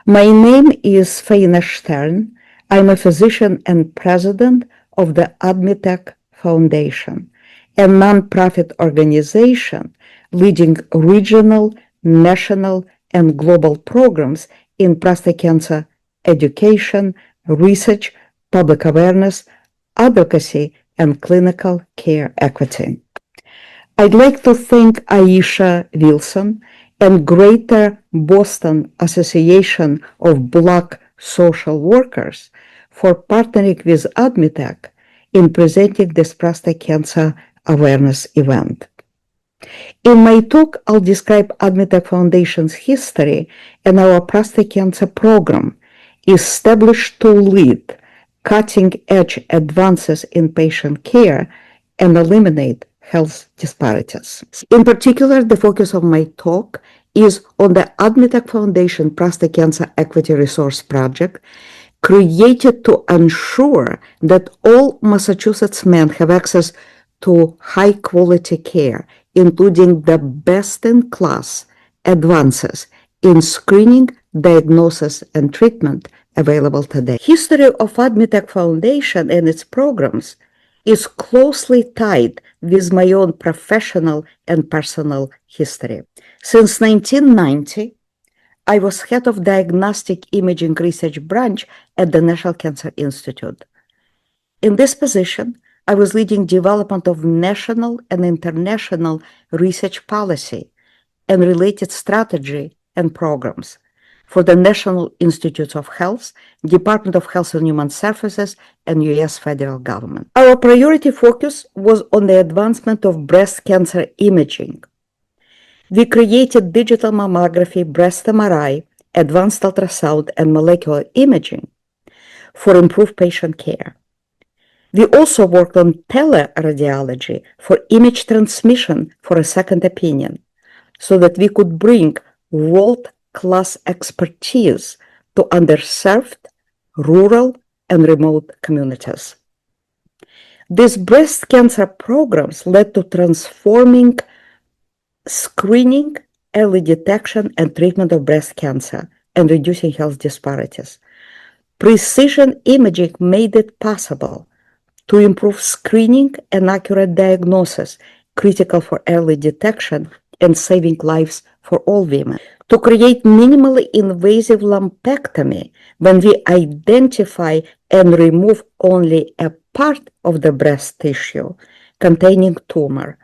My name is Shtern. I'm a physician and president of the AdMeTech Foundation, a nonprofit organization leading regional, national, and global programs in prostate cancer education, research, public awareness, advocacy, and clinical care equity. I'd like to thank Aisha Wilson and Greater Boston Association of Black Social Workers for partnering with AdMeTech in presenting this prostate cancer awareness event. In my talk, I'll describe AdMeTech Foundation's history and our prostate cancer program, established to lead cutting-edge advances in patient care and eliminate health disparities. In particular, the focus of my talk is on the AdMeTech Foundation Prostate Cancer Equity Resource Project, created to ensure that all Massachusetts men have access to high-quality care, including the best-in-class advances in screening, diagnosis, and treatment available today. History of AdMeTech Foundation and its programs is closely tied with my own professional and personal history. Since 1990, I was head of Diagnostic Imaging Research Branch at the National Cancer Institute. In this position, I was leading development of national and international research policy and related strategy and programs for the National Institutes of Health, Department of Health and Human Services, and U.S. federal government. Our priority focus was on the advancement of breast cancer imaging. We created digital mammography, breast MRI, advanced ultrasound, and molecular imaging for improved patient care. We also worked on teleradiology for image transmission for a second opinion, so that we could bring world-class expertise to underserved, rural, and remote communities. These breast cancer programs led to transforming screening, early detection, and treatment of breast cancer and reducing health disparities. Precision imaging made it possible to improve screening and accurate diagnosis, critical for early detection and saving lives for all women. To create minimally invasive lumpectomy, when we identify and remove only a part of the breast tissue containing tumor.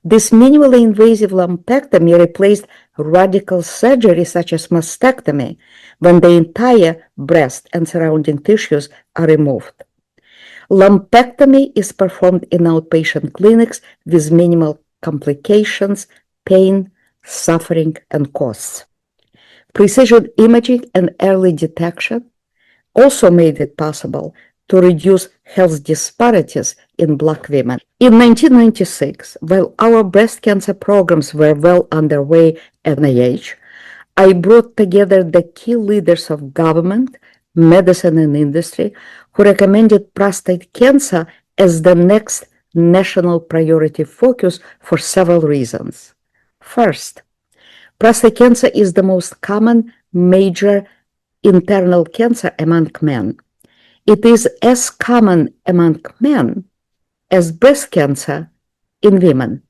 This minimally invasive lumpectomy replaced radical surgery such as mastectomy, when the entire breast and surrounding tissues are removed. Lumpectomy is performed in outpatient clinics with minimal complications, pain, suffering, and costs. Precision imaging and early detection also made it possible to reduce health disparities in Black women. In 1996, while our breast cancer programs were well underway at NIH, I brought together the key leaders of government, medicine, and industry who recommended prostate cancer as the next national priority focus for several reasons. First, prostate cancer is the most common major internal cancer among men. It is as common among men as breast cancer in women.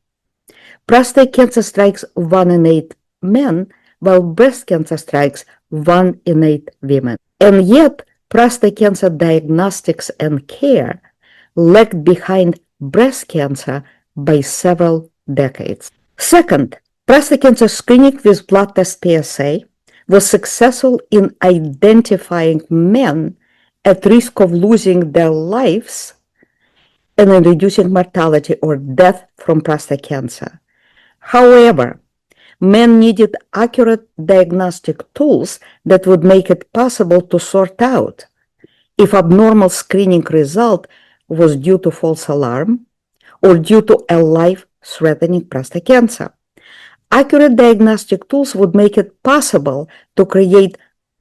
Prostate cancer strikes 1 in 8 men, while breast cancer strikes 1 in 8 women. And yet, prostate cancer diagnostics and care lagged behind breast cancer by several decades. Second, prostate cancer screening with blood test PSA was successful in identifying men at risk of losing their lives and in reducing mortality or death from prostate cancer. However, men needed accurate diagnostic tools that would make it possible to sort out if abnormal screening result was due to false alarm or due to a life-threatening prostate cancer. Accurate diagnostic tools would make it possible to create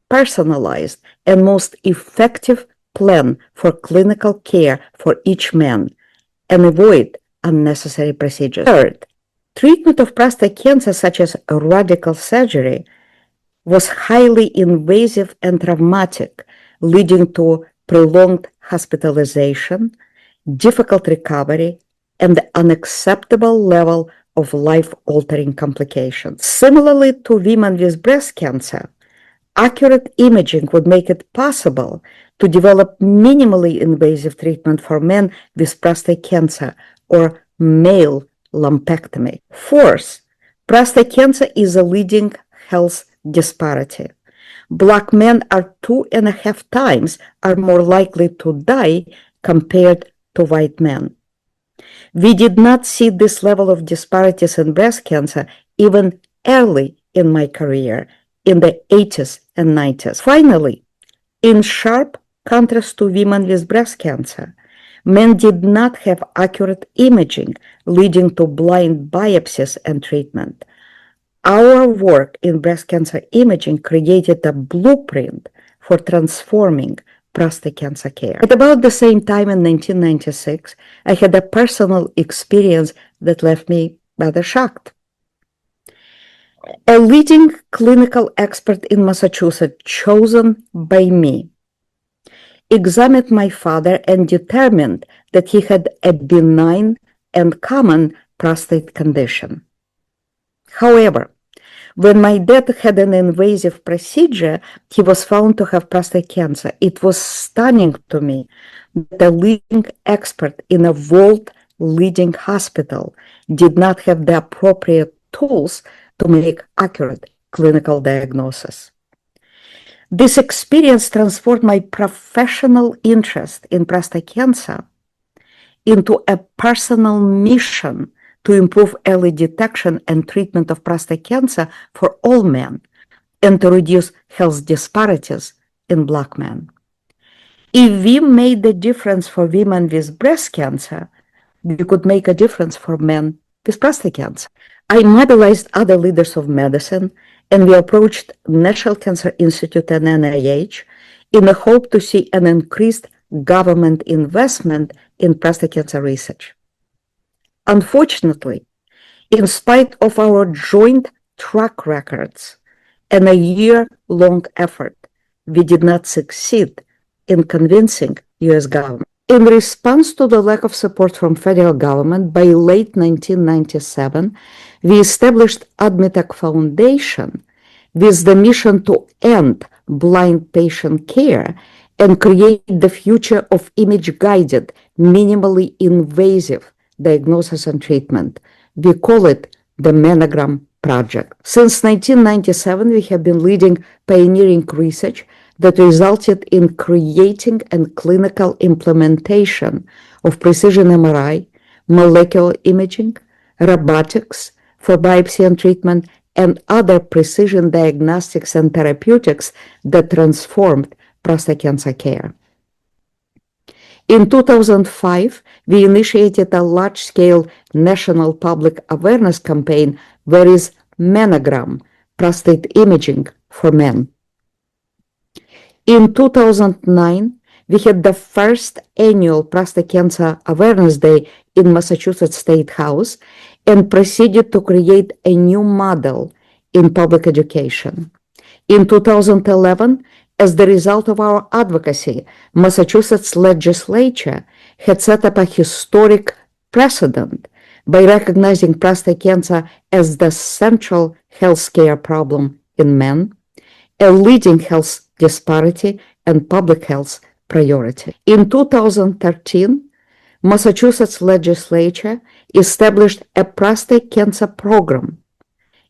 personalized and most effective plan for clinical care for each man and avoid unnecessary procedures. Third, treatment of prostate cancer, such as radical surgery, was highly invasive and traumatic, leading to prolonged hospitalization, difficult recovery, and the unacceptable level of life-altering complications. Similarly to women with breast cancer, accurate imaging would make it possible to develop minimally invasive treatment for men with prostate cancer or male lumpectomy. Fourth, prostate cancer is a leading health disparity. Black men are 2.5 times more likely to die compared to white men. We did not see this level of disparities in breast cancer even early in my career, in the 80s and 90s. Finally, in sharp contrast to women with breast cancer, men did not have accurate imaging, leading to blind biopsies and treatment. Our work in breast cancer imaging created a blueprint for transforming prostate cancer care. At about the same time in 1996, I had a personal experience that left me rather shocked. A leading clinical expert in Massachusetts, chosen by me, examined my father and determined that he had a benign and common prostate condition. However, when my dad had an invasive procedure, he was found to have prostate cancer. It was stunning to me that a leading expert in a world-leading hospital did not have the appropriate tools to make accurate clinical diagnosis. This experience transformed my professional interest in prostate cancer into a personal mission to improve early detection and treatment of prostate cancer for all men and to reduce health disparities in Black men. If we made the difference for women with breast cancer, we could make a difference for men with prostate cancer. I mobilized other leaders of medicine, and we approached National Cancer Institute and NIH in the hope to see an increased government investment in prostate cancer research. Unfortunately, in spite of our joint track records and a year-long effort, we did not succeed in convincing U.S. government. In response to the lack of support from federal government, by late 1997, we established AdMeTech Foundation with the mission to end blind patient care and create the future of image-guided, minimally invasive diagnosis and treatment. We call it the Manogram project. Since 1997, we have been leading pioneering research that resulted in creating and clinical implementation of precision MRI, molecular imaging, robotics for biopsy and treatment, and other precision diagnostics and therapeutics that transformed prostate cancer care. In 2005, we initiated a large-scale national public awareness campaign, Where is Manogram, prostate imaging for men. In 2009, we had the first annual Prostate Cancer Awareness Day in Massachusetts State House and proceeded to create a new model in public education. In 2011, as the result of our advocacy, Massachusetts legislature had set up a historic precedent by recognizing prostate cancer as the central healthcare problem in men, a leading health disparity and public health priority. In 2013, Massachusetts legislature established a prostate cancer program.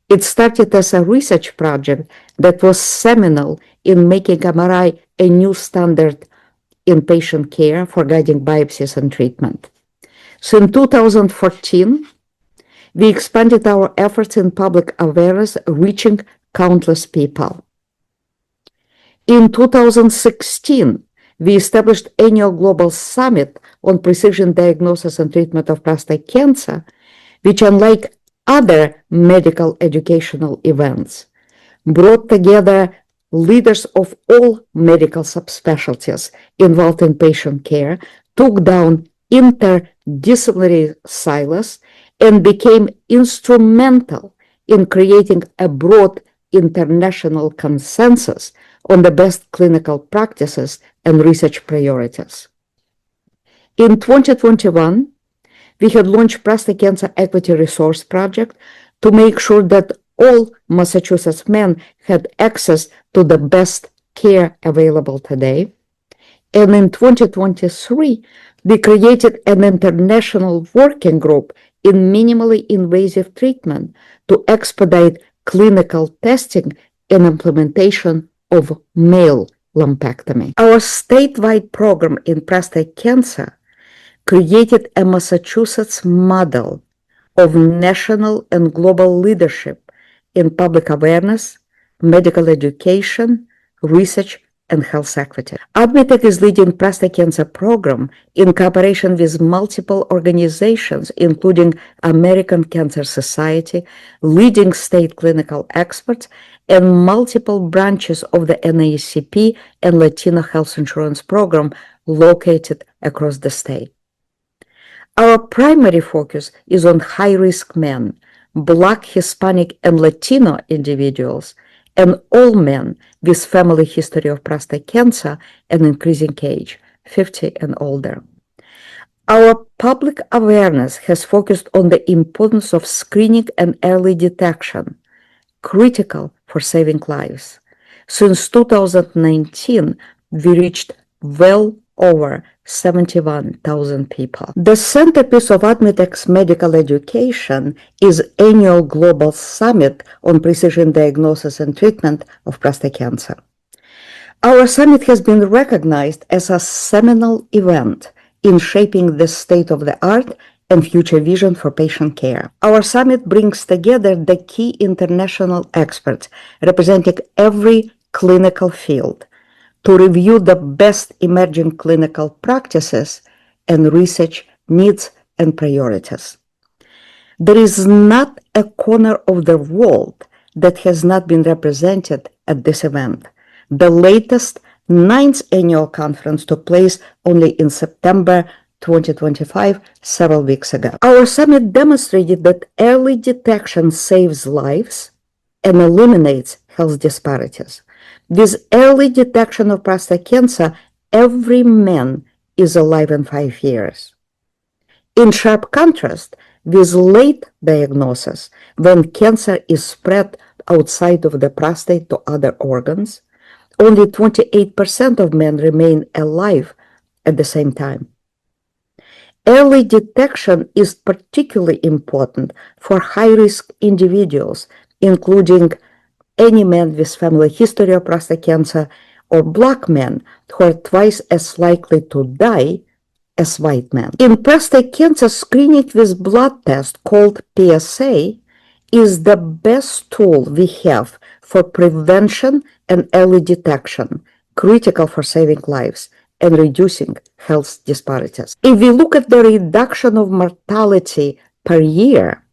It started as a research project that was seminal in making MRI a new standard in patient care for guiding biopsies and treatment. So in 2014, we expanded our efforts in public awareness, reaching countless people. In 2016, we established annual global summit on precision diagnosis and treatment of prostate cancer, which, unlike other medical educational events, brought together leaders of all medical subspecialties involved in patient care, took down interdisciplinary silos, and became instrumental in creating a broad international consensus on the best clinical practices and research priorities. In 2021, we had launched Prostate Cancer Equity Resource Project to make sure that all Massachusetts men had access to the best care available today. And in 2023, we created an international working group in minimally invasive treatment to expedite clinical testing and implementation of male lumpectomy. Our statewide program in prostate cancer created a Massachusetts model of national and global leadership in public awareness, medical education, research, and health equity. AdMeTech is leading prostate cancer program in cooperation with multiple organizations, including American Cancer Society, leading state clinical experts, and multiple branches of the NAACP and Latino health insurance program located across the state. Our primary focus is on high-risk men, Black, Hispanic, and Latino individuals, and all men with family history of prostate cancer and increasing age, 50 and older. Our public awareness has focused on the importance of screening and early detection, critical for saving lives. Since 2019, we reached well over 71,000 people. The centerpiece of AdMeTech's medical education is annual global summit on precision diagnosis and treatment of prostate cancer. Our summit has been recognized as a seminal event in shaping the state of the art and future vision for patient care. Our summit brings together the key international experts representing every clinical field to review the best emerging clinical practices and research needs and priorities. There is not a corner of the world that has not been represented at this event. The latest 9th annual conference took place only in September 2025, several weeks ago. Our summit demonstrated that early detection saves lives and eliminates health disparities. With early detection of prostate cancer, every man is alive in 5 years. In sharp contrast, with late diagnosis, when cancer is spread outside of the prostate to other organs, only 28% of men remain alive at the same time. Early detection is particularly important for high-risk individuals, including any man with family history of prostate cancer or Black men who are twice as likely to die as white men. In prostate cancer, screening with blood test called PSA is the best tool we have for prevention and early detection, critical for saving lives and reducing health disparities. If we look at the reduction of mortality per year,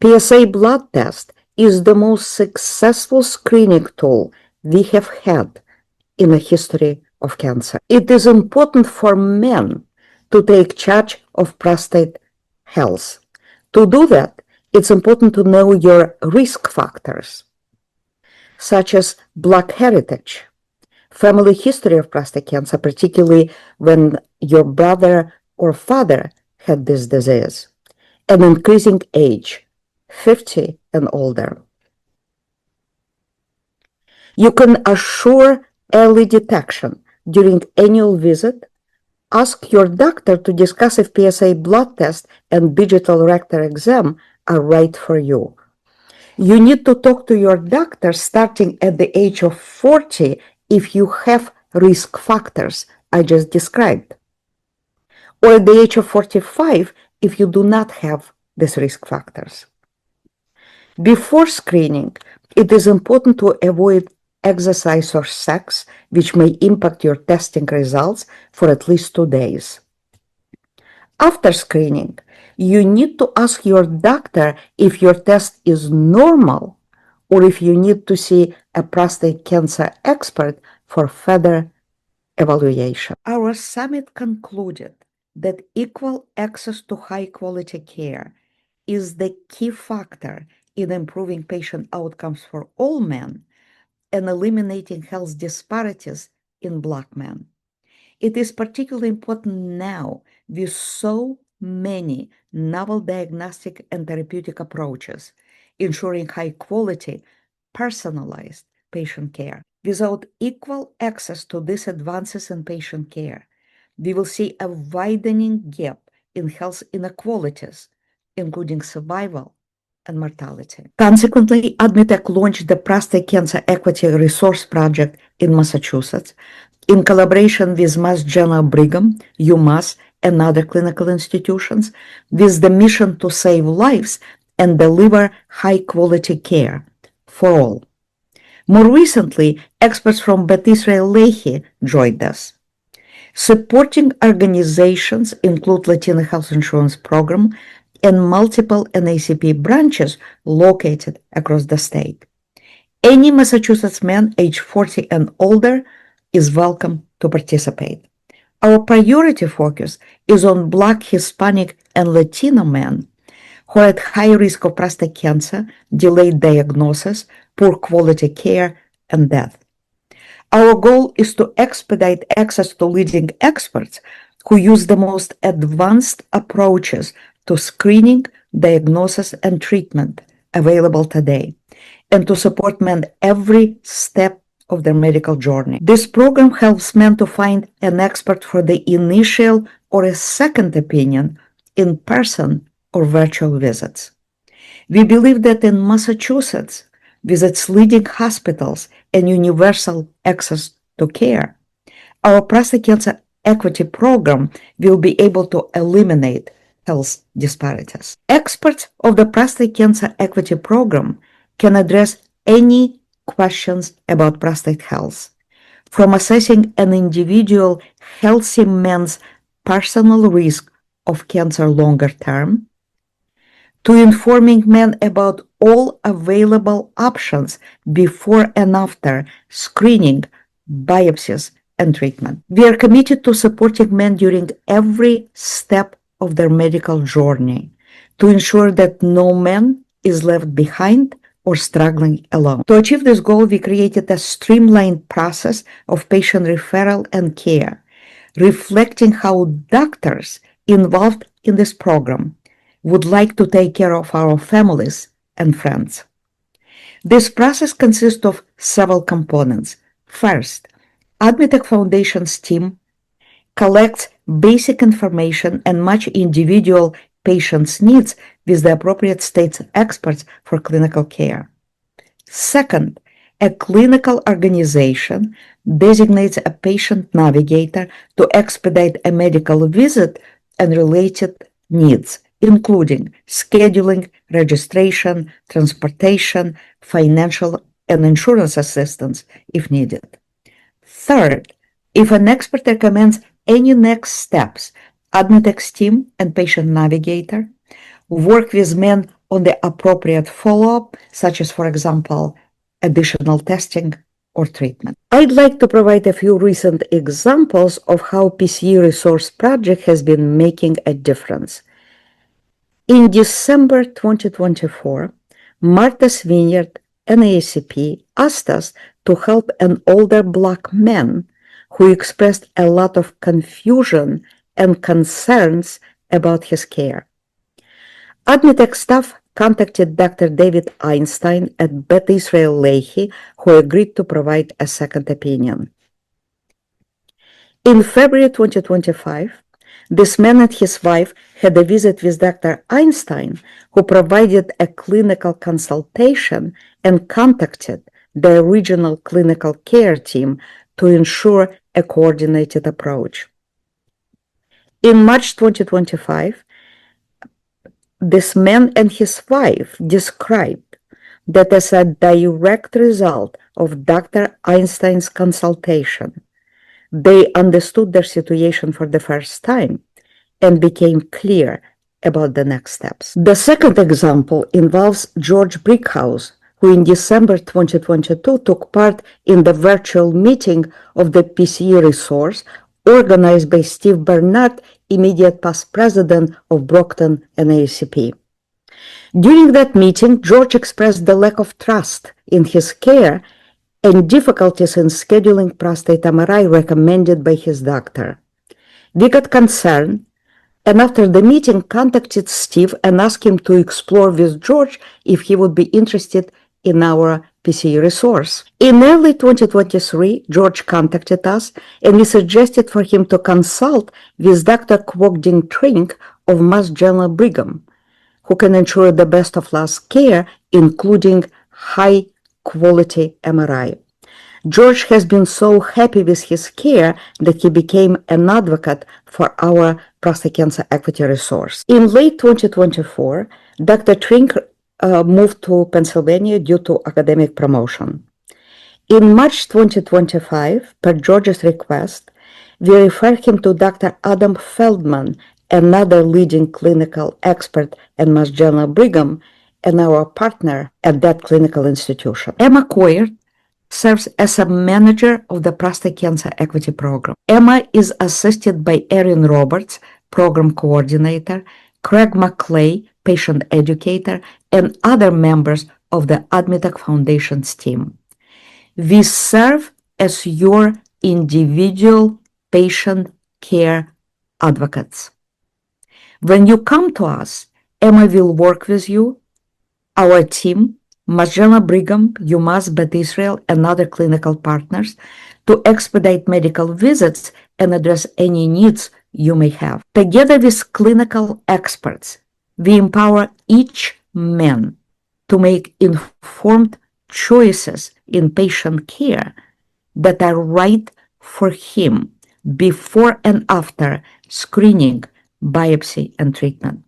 PSA blood test is the most successful screening tool we have had in the history of cancer. It is important for men to take charge of prostate health. To do that, it's important to know your risk factors, such as Black heritage, family history of prostate cancer, particularly when your brother or father had this disease, and increasing age, 50 and older. You can assure early detection during annual visit. Ask your doctor to discuss if PSA blood test and digital rectal exam are right for you. You need to talk to your doctor starting at the age of 40 if you have risk factors I just described, or at the age of 45 if you do not have these risk factors. Before screening, it is important to avoid exercise or sex, which may impact your testing results for at least 2 days. After screening, you need to ask your doctor if your test is normal or if you need to see a prostate cancer expert for further evaluation. Our summit concluded that equal access to high-quality care is the key factor in improving patient outcomes for all men and eliminating health disparities in Black men. It is particularly important now with so many novel diagnostic and therapeutic approaches, ensuring high quality, personalized patient care. Without equal access to these advances in patient care, we will see a widening gap in health inequalities, including survival and mortality. Consequently, AdMeTech launched the Prostate Cancer Equity Resource Project in Massachusetts in collaboration with Mass General Brigham, UMass, and other clinical institutions, with the mission to save lives and deliver high-quality care for all. More recently, experts from Beth Israel Lahey joined us. Supporting organizations include Latino Health Insurance Program and multiple NACP branches located across the state. Any Massachusetts man age 40 and older is welcome to participate. Our priority focus is on Black, Hispanic, and Latino men who are at high risk of prostate cancer, delayed diagnosis, poor quality care, and death. Our goal is to expedite access to leading experts who use the most advanced approaches to screening, diagnosis, and treatment available today, and to support men every step of their medical journey. This program helps men to find an expert for the initial or a second opinion in person or virtual visits. We believe that in Massachusetts, with its leading hospitals and universal access to care, our prostate cancer equity program will be able to eliminate health disparities. Experts of the prostate cancer equity program can address any questions about prostate health, from assessing an individual healthy man's personal risk of cancer longer term, to informing men about all available options before and after screening, biopsies, and treatment. We are committed to supporting men during every step of their medical journey to ensure that no man is left behind or struggling alone. To achieve this goal, we created a streamlined process of patient referral and care, reflecting how doctors involved in this program would like to take care of our families and friends. This process consists of several components. First, AdMeTech Foundation's team collects basic information and match individual patients' needs with the appropriate state's experts for clinical care. Second, a clinical organization designates a patient navigator to expedite a medical visit and related needs, including scheduling, registration, transportation, financial, and insurance assistance if needed. Third, if an expert recommends any next steps, AdMeTech's team and patient navigator work with men on the appropriate follow-up, such as, for example, additional testing or treatment. I'd like to provide a few recent examples of how PCE Resource Project has been making a difference. In December 2024, Martha's Vineyard NAACP asked us to help an older Black man who expressed a lot of confusion and concerns about his care. AdMeTech staff contacted Dr. David Einstein at Beth Israel Lahey, who agreed to provide a second opinion. In February 2025, this man and his wife had a visit with Dr. Einstein, who provided a clinical consultation and contacted the original clinical care team to ensure a coordinated approach. In March 2025, this man and his wife described that as a direct result of Dr. Einstein's consultation, they understood their situation for the first time and became clear about the next steps. The second example involves George Brickhouse, who in December 2022 took part in the virtual meeting of the PCE resource organized by Steve Bernard, immediate past president of Brockton NAACP. During that meeting, George expressed the lack of trust in his care and difficulties in scheduling prostate MRI recommended by his doctor. We got concerned, and after the meeting contacted Steve and asked him to explore with George if he would be interested in our PCE resource. In early 2023, George contacted us and we suggested for him to consult with Dr. Kwok Ding Trinh of Mass General Brigham, who can ensure the best of class care, including high-quality MRI. George has been so happy with his care that he became an advocate for our prostate cancer equity resource. In late 2024, Dr. Trinh moved to Pennsylvania due to academic promotion. In March 2025, per George's request, we referred him to Dr. Adam Feldman, another leading clinical expert at Mass General Brigham and our partner at that clinical institution. Emma Coyer serves as a manager of the Prostate Cancer Equity Program. Emma is assisted by Erin Roberts, program coordinator, Craig McClay, patient educator, and other members of the AdMeTech Foundation's team. We serve as your individual patient care advocates. When you come to us, Emma will work with you, our team, Mass General Brigham, UMass, Beth Israel, and other clinical partners to expedite medical visits and address any needs you may have. Together with clinical experts, we empower each man to make informed choices in patient care that are right for him before and after screening, biopsy, and treatment.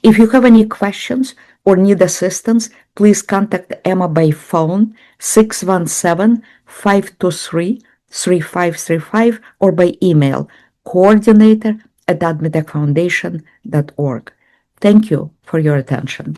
If you have any questions or need assistance, please contact Emma by phone 617-523-3535 or by email coordinator@admetechfoundation.org. Thank you for your attention.